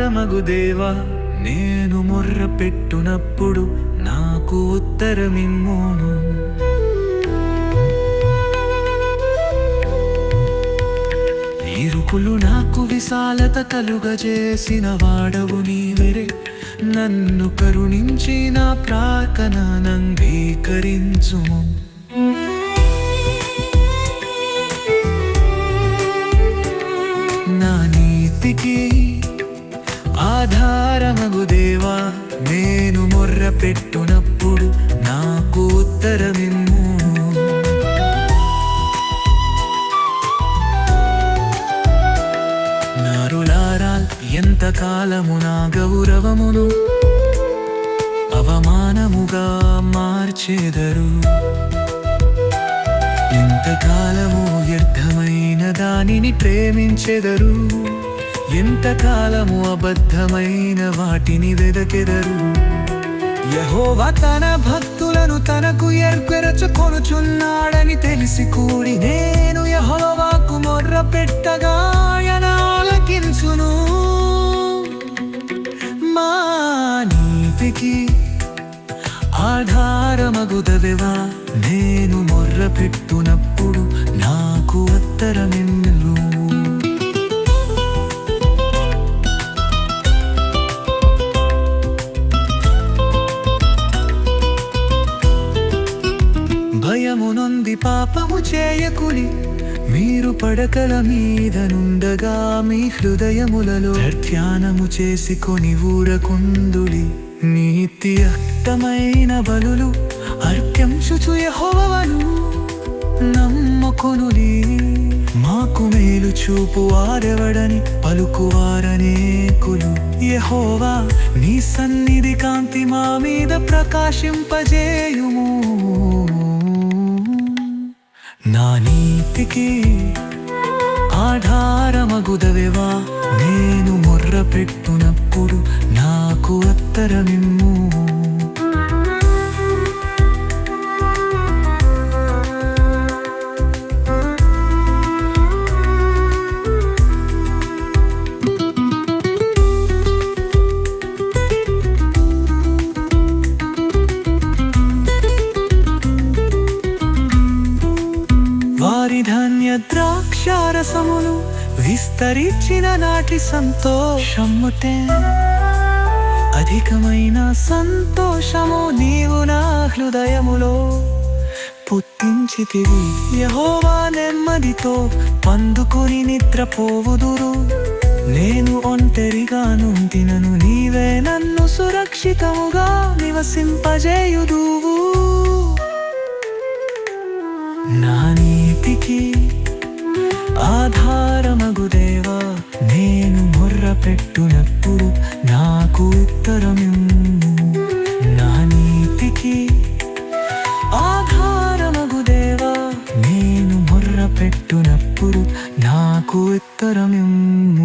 ఆధారమగు దేవా నేను మొర్ర పెట్టునప్పుడు నాకు ఉత్తరమిమ్మును. ఇరుకులు నాకు విశాలత కలుగజేసిన వాడవు నీవెరే. నన్ను కరుణించి నా ప్రార్థననంగీకరించుము. నా నీతికి ఆధారమగు దేవా నేను మొర్ర పెట్టునప్పుడు నాకు ఉత్తరమిమ్ము. నరులారా ఎంతకాలము నా గౌరవమును అవమానముగా మార్చెదరు. ఎంతకాలము వ్యర్థమైన దానిని ప్రేమించెదరు. ఎంతకాలము అబద్ధమైన వాటిని వెదకెదరు. యెహోవా తన భక్తులను తనకు ఏర్పరచుకొనుచున్నాడని తెలిసి కూడి నేను యెహోవాకు మొర్ర పెట్టగా ఆయన ఆలకించును. మా నీతికి ఆధారమగుదవెవా నేను మొర్ర పెట్టునప్పుడు నాకు ఉత్తరమిమ్ము. భయము నొంది పాపము చేయకుడి. మీరు పడకల మీద నుండగా మీ హృదయములలో ధ్యానము చేసుకొని ఊరకుందుడి. నీతియుక్తమైన బలులు అర్పించుచు యెహోవాను నమ్ముకొనుడి. మాకు మేలు చూపు వారెవడని పలుకువారనేకులు. యెహోవా నీ సన్నిధి కాంతి మా మీద ప్రకాశింపజేయుము. నా నీతికి ఆధారమగుదవెవా నేను మొర్ర పెట్టునప్పుడు నాకు ఉత్తరమిమ్ము. వారి ధాన్య ద్రాక్షారసములు విస్తరించిన నాటి సంతోషముతే. అధికమైన సంతోషము నీవు నా హృదయములో పుట్టించితివి. యెహోవా నెమ్మదితో పండుకొని నిద్రపోవుదురు. నేను ఒంటరిగా నుండినను నీవే నన్ను సురక్షితముగా నివసింపజేయుదువు. నా నీతికి ఆధారమగు దేవా నేను మొర్ర పెట్టునప్పుడు నాకు ఉత్తరమిమ్ము. నా నీతికి ఆధారమగు దేవా నేను మొర్ర పెట్టునప్పుడు నాకు ఉత్తరమిమ్ము.